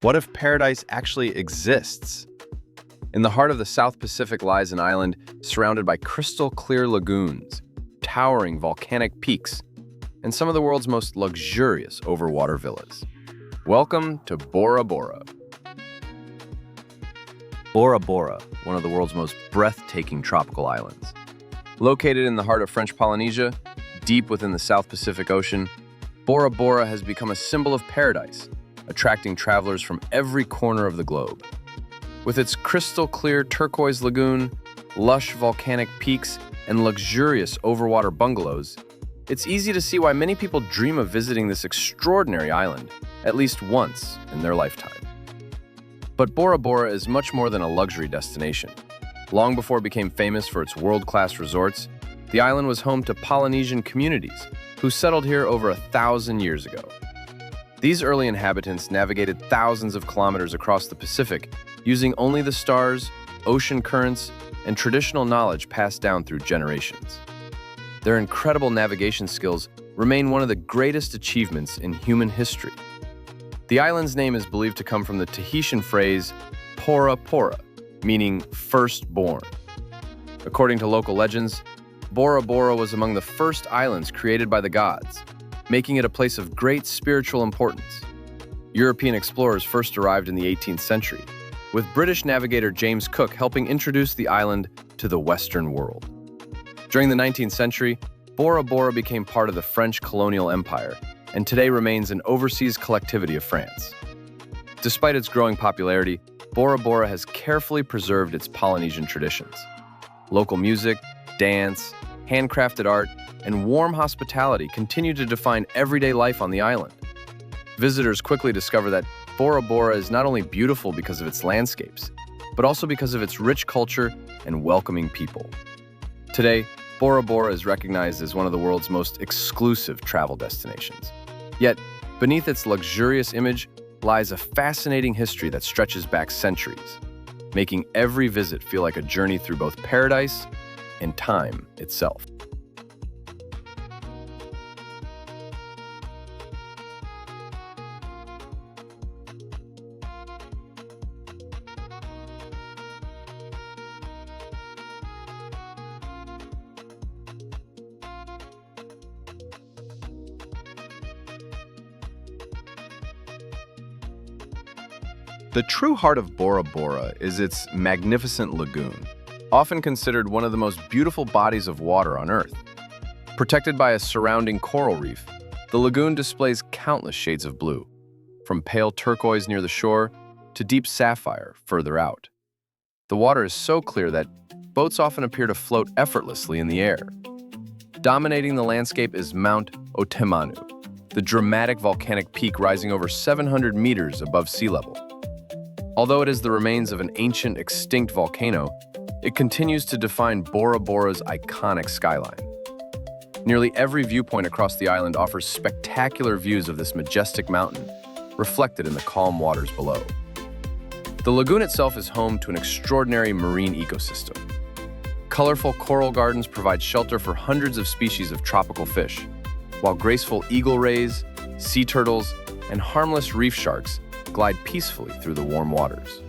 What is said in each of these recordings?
What if paradise actually exists? In the heart of the South Pacific lies an island surrounded by crystal-clear lagoons, towering volcanic peaks, and some of the world's most luxurious overwater villas. Welcome to Bora Bora. Bora Bora, one of the world's most breathtaking tropical islands. Located in the heart of French Polynesia, deep within the South Pacific Ocean, Bora Bora has become a symbol of paradise, attracting travelers from every corner of the globe. With its crystal-clear turquoise lagoon, lush volcanic peaks, and luxurious overwater bungalows, it's easy to see why many people dream of visiting this extraordinary island at least once in their lifetime. But Bora Bora is much more than a luxury destination. Long before it became famous for its world-class resorts, the island was home to Polynesian communities who settled here over 1,000 years ago. These early inhabitants navigated thousands of kilometers across the Pacific using only the stars, ocean currents, and traditional knowledge passed down through generations. Their incredible navigation skills remain one of the greatest achievements in human history. The island's name is believed to come from the Tahitian phrase Bora Bora, meaning firstborn. According to local legends, Bora Bora was among the first islands created by the gods, making it a place of great spiritual importance. European explorers first arrived in the 18th century, with British navigator James Cook helping introduce the island to the Western world. During the 19th century, Bora Bora became part of the French colonial empire and today remains an overseas collectivity of France. Despite its growing popularity, Bora Bora has carefully preserved its Polynesian traditions. Local music, dance, handcrafted art, and warm hospitality continue to define everyday life on the island. Visitors quickly discover that Bora Bora is not only beautiful because of its landscapes, but also because of its rich culture and welcoming people. Today, Bora Bora is recognized as one of the world's most exclusive travel destinations. Yet, beneath its luxurious image lies a fascinating history that stretches back centuries, making every visit feel like a journey through both paradise and time itself. The true heart of Bora Bora is its magnificent lagoon, often considered one of the most beautiful bodies of water on Earth. Protected by a surrounding coral reef, the lagoon displays countless shades of blue, from pale turquoise near the shore to deep sapphire further out. The water is so clear that boats often appear to float effortlessly in the air. Dominating the landscape is Mount Otemanu, the dramatic volcanic peak rising over 700 meters above sea level. Although it is the remains of an ancient, extinct volcano, it continues to define Bora Bora's iconic skyline. Nearly every viewpoint across the island offers spectacular views of this majestic mountain, reflected in the calm waters below. The lagoon itself is home to an extraordinary marine ecosystem. Colorful coral gardens provide shelter for hundreds of species of tropical fish, while graceful eagle rays, sea turtles, and harmless reef sharks glide peacefully through the warm waters.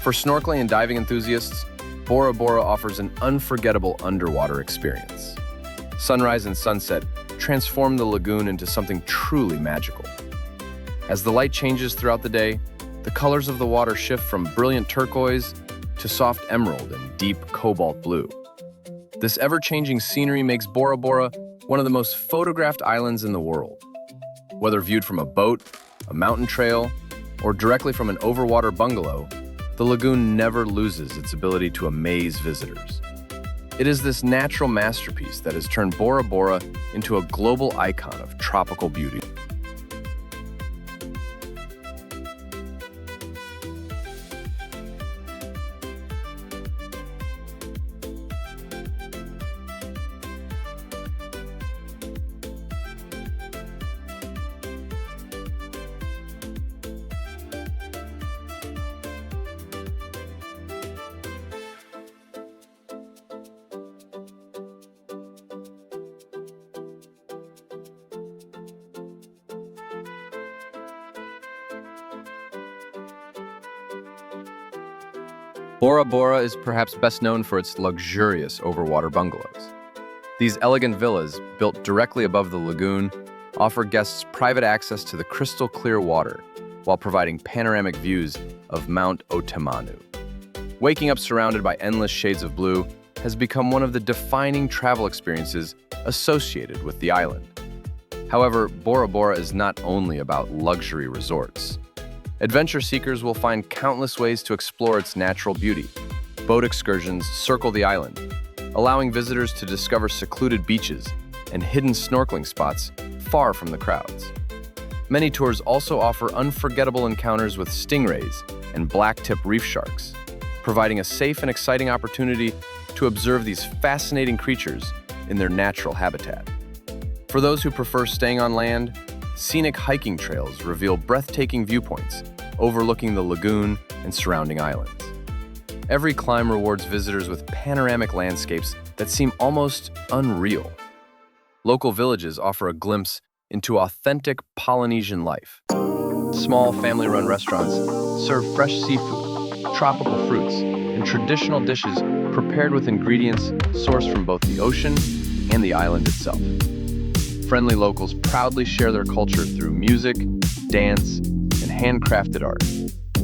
For snorkeling and diving enthusiasts, Bora Bora offers an unforgettable underwater experience. Sunrise and sunset transform the lagoon into something truly magical. As the light changes throughout the day, the colors of the water shift from brilliant turquoise to soft emerald and deep cobalt blue. This ever-changing scenery makes Bora Bora one of the most photographed islands in the world. Whether viewed from a boat, a mountain trail, or directly from an overwater bungalow, the lagoon never loses its ability to amaze visitors. It is this natural masterpiece that has turned Bora Bora into a global icon of tropical beauty. Bora Bora is perhaps best known for its luxurious overwater bungalows. These elegant villas, built directly above the lagoon, offer guests private access to the crystal-clear water while providing panoramic views of Mount Otemanu. Waking up surrounded by endless shades of blue has become one of the defining travel experiences associated with the island. However, Bora Bora is not only about luxury resorts. Adventure seekers will find countless ways to explore its natural beauty. Boat excursions circle the island, allowing visitors to discover secluded beaches and hidden snorkeling spots far from the crowds. Many tours also offer unforgettable encounters with stingrays and black-tip reef sharks, providing a safe and exciting opportunity to observe these fascinating creatures in their natural habitat. For those who prefer staying on land, scenic hiking trails reveal breathtaking viewpoints overlooking the lagoon and surrounding islands. Every climb rewards visitors with panoramic landscapes that seem almost unreal. Local villages offer a glimpse into authentic Polynesian life. Small family-run restaurants serve fresh seafood, tropical fruits, and traditional dishes prepared with ingredients sourced from both the ocean and the island itself. Friendly locals proudly share their culture through music, dance, and handcrafted art,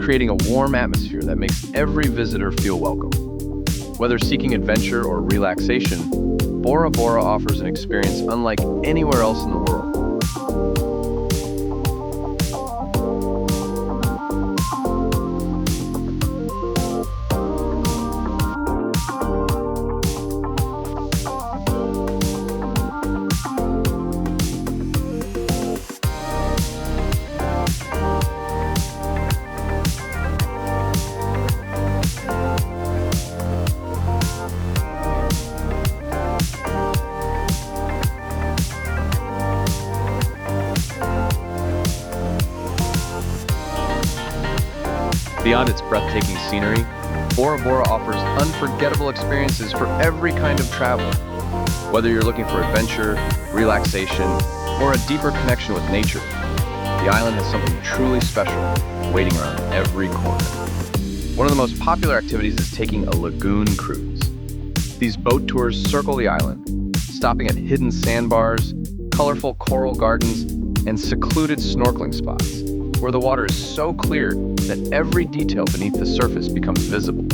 creating a warm atmosphere that makes every visitor feel welcome. Whether seeking adventure or relaxation, Bora Bora offers an experience unlike anywhere else in the world. Beyond its breathtaking scenery, Bora Bora offers unforgettable experiences for every kind of traveler. Whether you're looking for adventure, relaxation, or a deeper connection with nature, the island has something truly special waiting around every corner. One of the most popular activities is taking a lagoon cruise. These boat tours circle the island, stopping at hidden sandbars, colorful coral gardens, and secluded snorkeling spots, where the water is so clear that every detail beneath the surface becomes visible.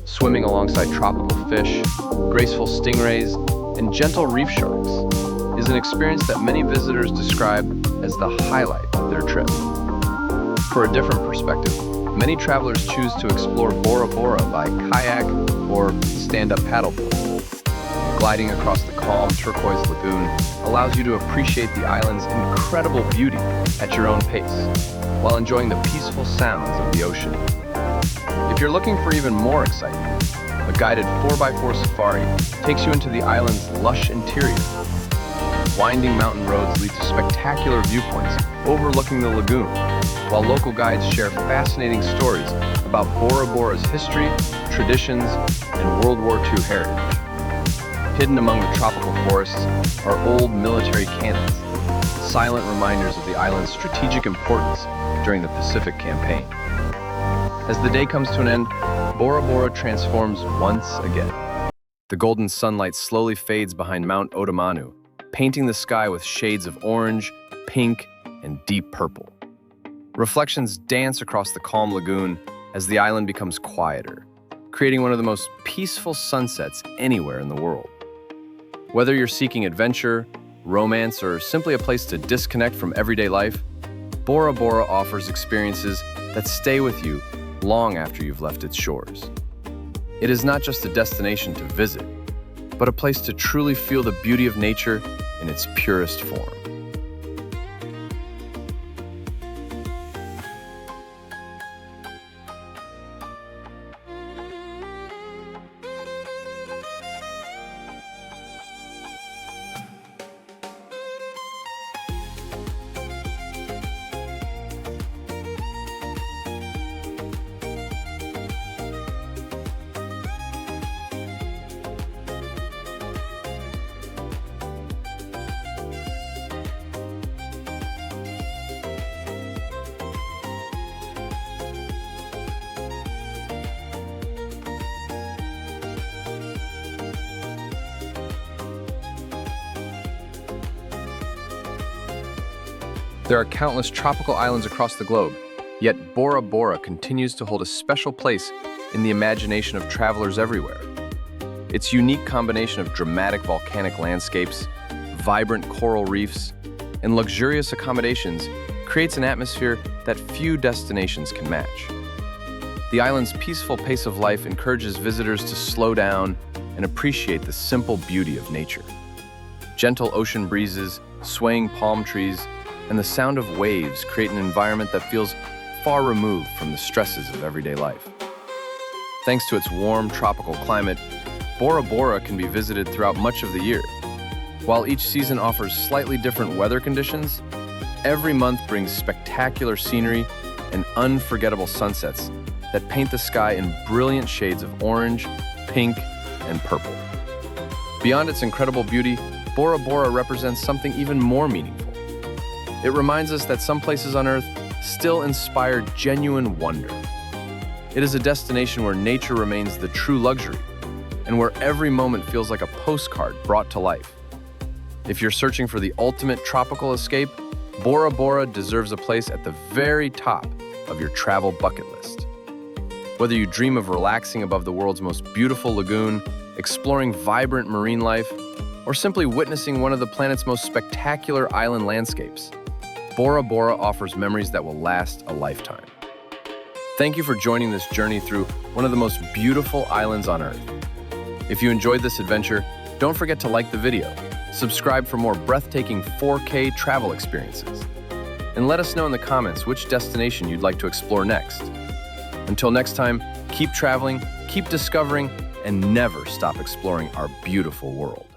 Swimming alongside tropical fish, graceful stingrays, and gentle reef sharks is an experience that many visitors describe as the highlight of their trip. For a different perspective, many travelers choose to explore Bora Bora by kayak or stand-up paddleboard. Gliding across the calm turquoise lagoon allows you to appreciate the island's incredible beauty at your own pace, while enjoying the peaceful sounds of the ocean. If you're looking for even more excitement, a guided 4x4 safari takes you into the island's lush interior. Winding mountain roads lead to spectacular viewpoints overlooking the lagoon, while local guides share fascinating stories about Bora Bora's history, traditions, and World War II heritage. Hidden among the tropical forests are old military cannons, silent reminders of the island's strategic importance during the Pacific Campaign. As the day comes to an end, Bora Bora transforms once again. The golden sunlight slowly fades behind Mount Otemanu, painting the sky with shades of orange, pink, and deep purple. Reflections dance across the calm lagoon as the island becomes quieter, creating one of the most peaceful sunsets anywhere in the world. Whether you're seeking adventure, romance, or simply a place to disconnect from everyday life, Bora Bora offers experiences that stay with you long after you've left its shores. It is not just a destination to visit, but a place to truly feel the beauty of nature in its purest form. There are countless tropical islands across the globe, yet Bora Bora continues to hold a special place in the imagination of travelers everywhere. Its unique combination of dramatic volcanic landscapes, vibrant coral reefs, and luxurious accommodations creates an atmosphere that few destinations can match. The island's peaceful pace of life encourages visitors to slow down and appreciate the simple beauty of nature. Gentle ocean breezes, swaying palm trees, and the sound of waves create an environment that feels far removed from the stresses of everyday life. Thanks to its warm, tropical climate, Bora Bora can be visited throughout much of the year. While each season offers slightly different weather conditions, every month brings spectacular scenery and unforgettable sunsets that paint the sky in brilliant shades of orange, pink, and purple. Beyond its incredible beauty, Bora Bora represents something even more meaningful. It reminds us that some places on Earth still inspire genuine wonder. It is a destination where nature remains the true luxury, and where every moment feels like a postcard brought to life. If you're searching for the ultimate tropical escape, Bora Bora deserves a place at the very top of your travel bucket list. Whether you dream of relaxing above the world's most beautiful lagoon, exploring vibrant marine life, or simply witnessing one of the planet's most spectacular island landscapes, Bora Bora offers memories that will last a lifetime. Thank you for joining this journey through one of the most beautiful islands on Earth. If you enjoyed this adventure, don't forget to like the video, subscribe for more breathtaking 4K travel experiences, and let us know in the comments which destination you'd like to explore next. Until next time, keep traveling, keep discovering, and never stop exploring our beautiful world.